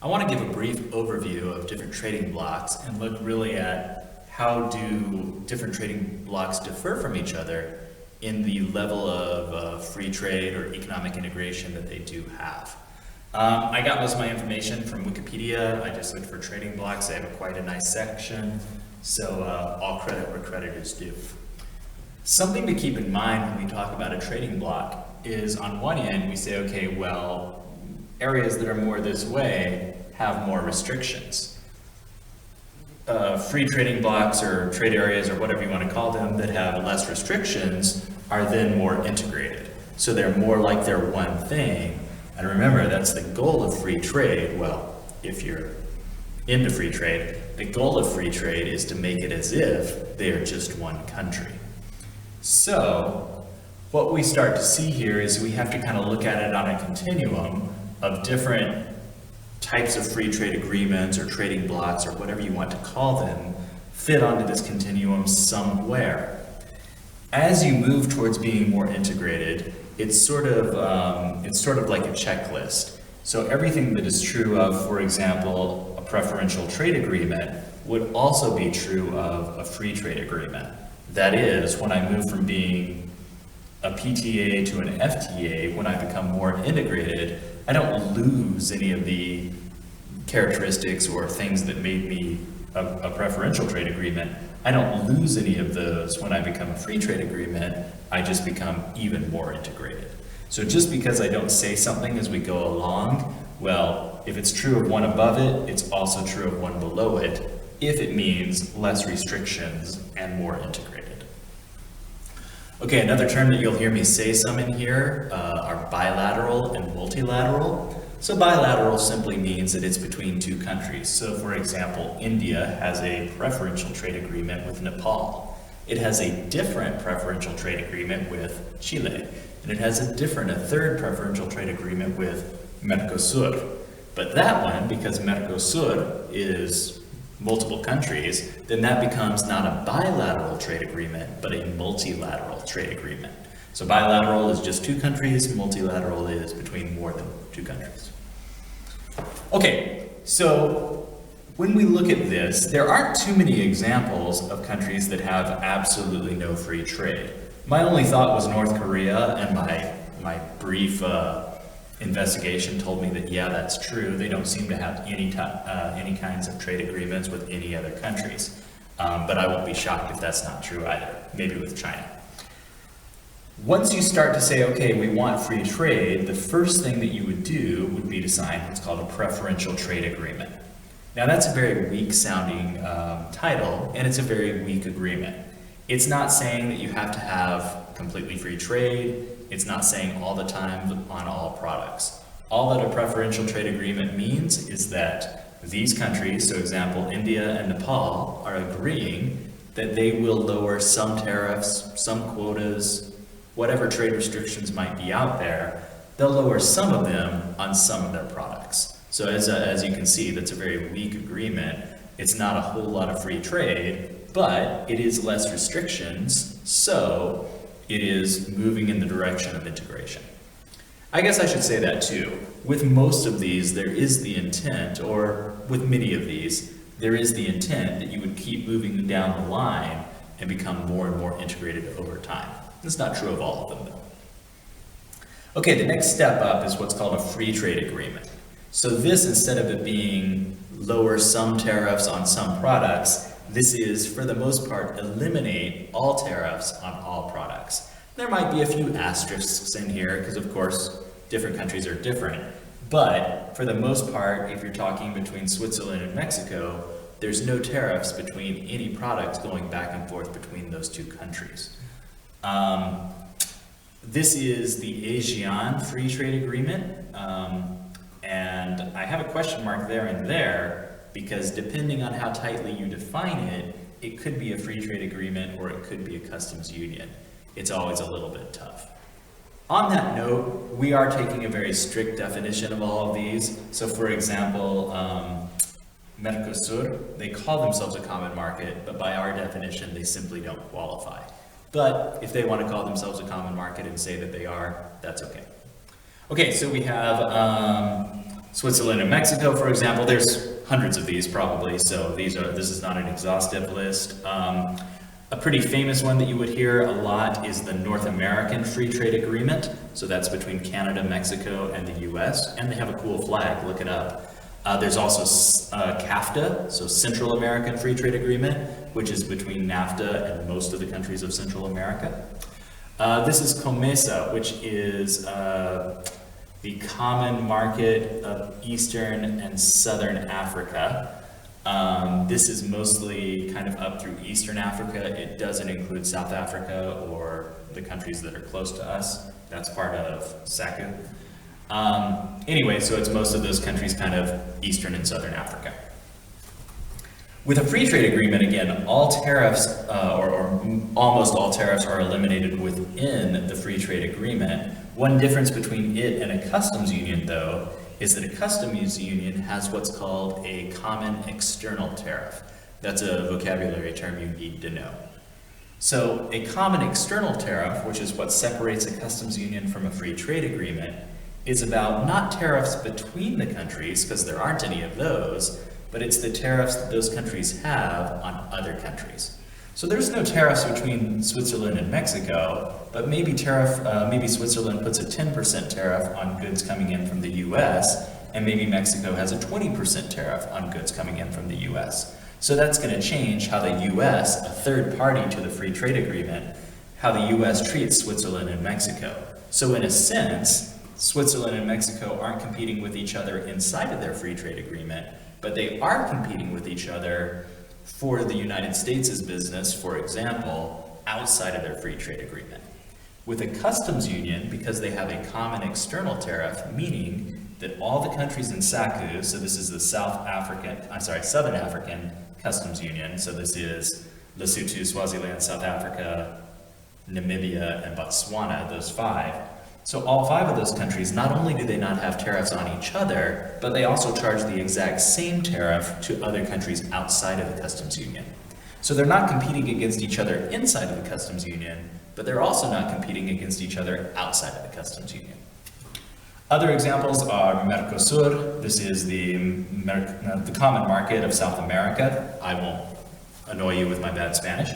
I want to give a brief overview of different trading blocks and look really at how do different trading blocks differ from each other in the level of free trade or economic integration that they do have. I got most of my information from Wikipedia. I just looked for trading blocks. They have quite a nice section, so all credit where credit is due. Something to keep in mind when we talk about a trading block is on one end we say, okay, well, areas that are more this way have more restrictions. Free trading blocks or trade areas or whatever you want to call them that have less restrictions are then more integrated. So they're more like they're one thing. And remember, that's the goal of free trade. Well, if you're into free trade, the goal of free trade is to make it as if they are just one country. So what we start to see here is we have to kind of look at it on a continuum of different types of free trade agreements or trading blocks or whatever you want to call them fit onto this continuum somewhere. As you move towards being more integrated, it's sort of like a checklist. So everything that is true of, for example, a preferential trade agreement would also be true of a free trade agreement. That is, when I move from being a PTA to an FTA, when I become more integrated, I don't lose any of the characteristics or things that made me a preferential trade agreement. I don't lose any of those when I become a free trade agreement. I just become even more integrated. So just because I don't say something as we go along, well, if it's true of one above it, it's also true of one below it, if it means less restrictions and more integrated. Okay, another term that you'll hear me say some in here are bilateral and multilateral. So bilateral simply means that it's between two countries. So for example, India has a preferential trade agreement with Nepal. It has a different preferential trade agreement with Chile. And it has a third preferential trade agreement with Mercosur. But that one, because Mercosur is multiple countries, then that becomes not a bilateral trade agreement, but a multilateral trade agreement. So bilateral is just two countries, multilateral is between more than two countries. Okay, so when we look at this, there aren't too many examples of countries that have absolutely no free trade. My only thought was North Korea, and my brief investigation told me that, yeah, that's true. They don't seem to have any kinds of trade agreements with any other countries. But I won't be shocked if that's not true either, maybe with China. Once you start to say, okay, we want free trade, the first thing that you would do would be to sign what's called a preferential trade agreement. Now that's a very weak sounding title, and it's a very weak agreement. It's not saying that you have to have completely free trade. It's not saying all the time on all products. All that a preferential trade agreement means is that these countries, so example, India and Nepal, are agreeing that they will lower some tariffs, some quotas, whatever trade restrictions might be out there, they'll lower some of them on some of their products. So as you can see, that's a very weak agreement. It's not a whole lot of free trade, but it is less restrictions, so it is moving in the direction of integration. I guess I should say that too. With most of these, there is the intent, or with many of these, there is the intent that you would keep moving down the line and become more and more integrated over time. That's not true of all of them, though. Okay, the next step up is what's called a free trade agreement. So this, instead of it being lower some tariffs on some products, this is, for the most part, eliminate all tariffs on all products. There might be a few asterisks in here, because of course, different countries are different. But for the most part, if you're talking between Switzerland and Mexico, there's no tariffs between any products going back and forth between those two countries. This is the ASEAN Free Trade Agreement, and I have a question mark there and there, because depending on how tightly you define it, it could be a free trade agreement or it could be a customs union. It's always a little bit tough. On that note, we are taking a very strict definition of all of these. So for example, Mercosur, they call themselves a common market, but by our definition, they simply don't qualify. But if they want to call themselves a common market and say that they are, that's okay. Okay, so we have Switzerland and Mexico, for example, there's hundreds of these probably, so this is not an exhaustive list. A pretty famous one that you would hear a lot is the North American Free Trade Agreement. So that's between Canada, Mexico, and the US, and they have a cool flag, look it up. There's also CAFTA, so Central American Free Trade Agreement, which is between NAFTA and most of the countries of Central America. This is COMESA, which is the Common Market of Eastern and Southern Africa. This is mostly kind of up through Eastern Africa. It doesn't include South Africa or the countries that are close to us. That's part of SACU. Anyway, so it's most of those countries kind of Eastern and Southern Africa. With a free trade agreement, again, all tariffs, or almost all tariffs, are eliminated within the free trade agreement. One difference between it and a customs union, though, is that a customs union has what's called a common external tariff. That's a vocabulary term you need to know. So a common external tariff, which is what separates a customs union from a free trade agreement, is about not tariffs between the countries, because there aren't any of those, but it's the tariffs that those countries have on other countries. So there's no tariffs between Switzerland and Mexico, but maybe Switzerland puts a 10% tariff on goods coming in from the US, and maybe Mexico has a 20% tariff on goods coming in from the US. So that's going to change how the US, a third party to the free trade agreement, how the US treats Switzerland and Mexico. So in a sense, Switzerland and Mexico aren't competing with each other inside of their free trade agreement, but they are competing with each other for the United States' business, for example, outside of their free trade agreement. With a customs union, because they have a common external tariff, meaning that all the countries in SACU, so this is the Southern African Customs Union, so this is Lesotho, Swaziland, South Africa, Namibia, and Botswana, those five. So all five of those countries, not only do they not have tariffs on each other, but they also charge the exact same tariff to other countries outside of the customs union. So they're not competing against each other inside of the customs union, but they're also not competing against each other outside of the customs union. Other examples are Mercosur. This is the common market of South America. I won't annoy you with my bad Spanish.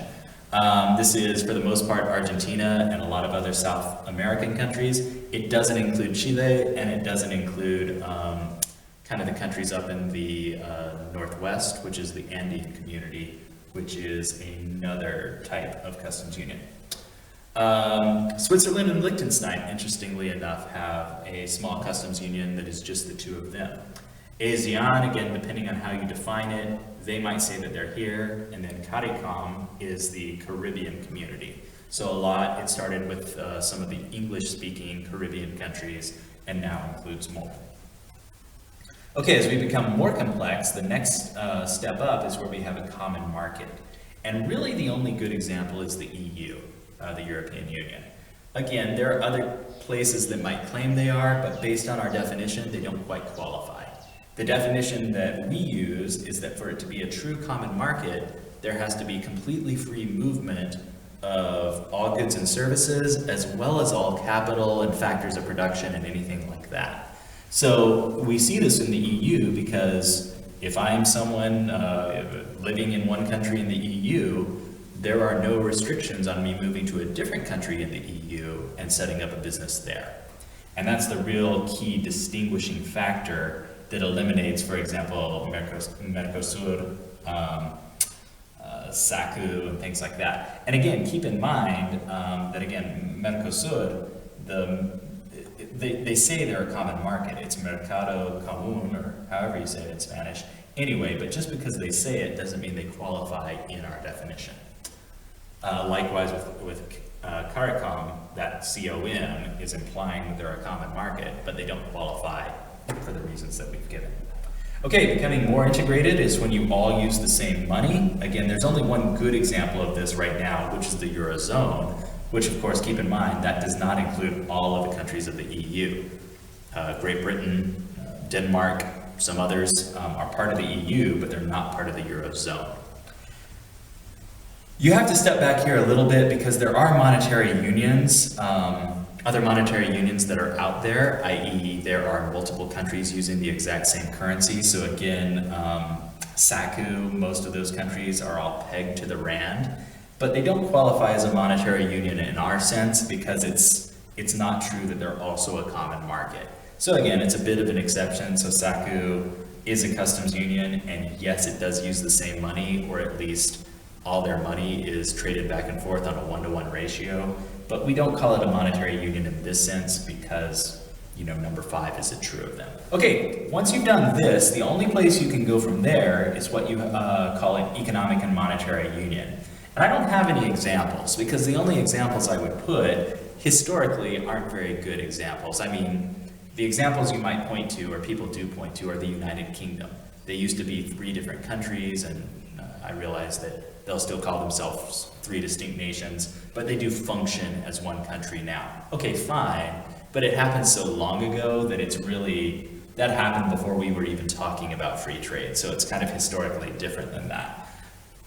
This is, for the most part, Argentina and a lot of other South American countries. It doesn't include Chile, and it doesn't include kind of the countries up in the Northwest, which is the Andean community, which is another type of customs union. Switzerland and Liechtenstein, interestingly enough, have a small customs union that is just the two of them. ASEAN, again, depending on how you define it, they might say that they're here, and then CARICOM is the Caribbean community. So it started with some of the English-speaking Caribbean countries, and now includes more. Okay, as we become more complex, the next step up is where we have a common market. And really the only good example is the EU, the European Union. Again, there are other places that might claim they are, but based on our definition, they don't quite qualify. The definition that we use is that for it to be a true common market, there has to be completely free movement of all goods and services, as well as all capital and factors of production and anything like that. So we see this in the EU because if I am someone living in one country in the EU, there are no restrictions on me moving to a different country in the EU and setting up a business there. And that's the real key distinguishing factor that eliminates, for example, Mercosur, SACU, and things like that. And again, keep in mind that again, Mercosur, they say they're a common market. It's Mercado Común, or however you say it in Spanish. Anyway, but just because they say it doesn't mean they qualify in our definition. Likewise with CARICOM, that COM is implying that they're a common market, but they don't qualify for the reasons that we've given. Okay, becoming more integrated is when you all use the same money. Again, there's only one good example of this right now, which is the Eurozone, which of course, keep in mind, that does not include all of the countries of the EU. Great Britain, Denmark, some others are part of the EU, but they're not part of the Eurozone. You have to step back here a little bit because there are monetary unions Other monetary unions that are out there, i.e. there are multiple countries using the exact same currency. So again, SACU, most of those countries are all pegged to the rand, but they don't qualify as a monetary union in our sense because it's not true that they're also a common market. So again, it's a bit of an exception. So SACU is a customs union, and yes, it does use the same money, or at least all their money is traded back and forth on a 1-to-1 ratio, but we don't call it a monetary union in this sense because, you know, number 5 isn't true of them. Okay, once you've done this, the only place you can go from there is what you call an economic and monetary union. And I don't have any examples because the only examples I would put historically aren't very good examples. I mean, the examples you might point to, or people do point to, are the United Kingdom. They used to be 3 different countries, and I realize that they'll still call themselves 3 distinct nations, but they do function as one country now. Okay, fine, but it happened so long ago that it's really, that happened before we were even talking about free trade, so it's kind of historically different than that.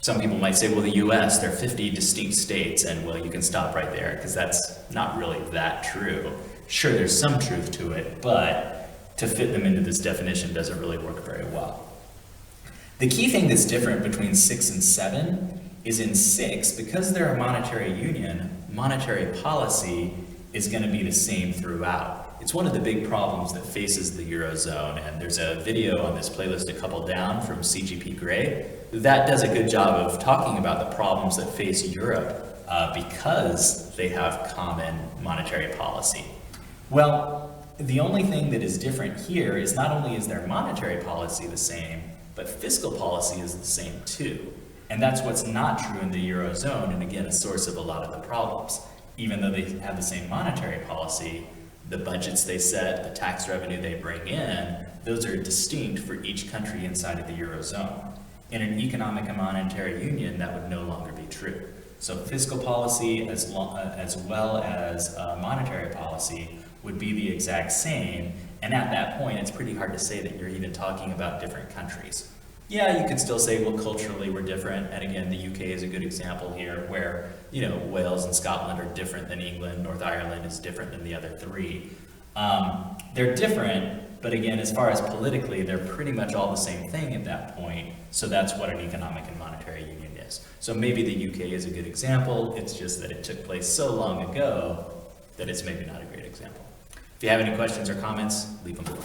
Some people might say, well, the US, they're 50 distinct states, and well, you can stop right there, because that's not really that true. Sure, there's some truth to it, but to fit them into this definition doesn't really work very well. The key thing that's different between 6 and 7 is in 6, because they're a monetary union, monetary policy is going to be the same throughout. It's one of the big problems that faces the Eurozone, and there's a video on this playlist a couple down from CGP Grey that does a good job of talking about the problems that face Europe because they have common monetary policy. Well, the only thing that is different here is not only is their monetary policy the same, but fiscal policy is the same too. And that's what's not true in the Eurozone, and again, a source of a lot of the problems. Even though they have the same monetary policy, the budgets they set, the tax revenue they bring in, those are distinct for each country inside of the Eurozone. In an economic and monetary union, that would no longer be true. So fiscal policy as well as monetary policy would be the exact same, and at that point, it's pretty hard to say that you're even talking about different countries. Yeah, you could still say, well, culturally we're different, and again, the UK is a good example here, where, you know, Wales and Scotland are different than England, North Ireland is different than the other 3. They're different, but again, as far as politically, they're pretty much all the same thing at that point, so that's what an economic and monetary union is. So maybe the UK is a good example, it's just that it took place so long ago that it's maybe not a great example. If you have any questions or comments, leave them below.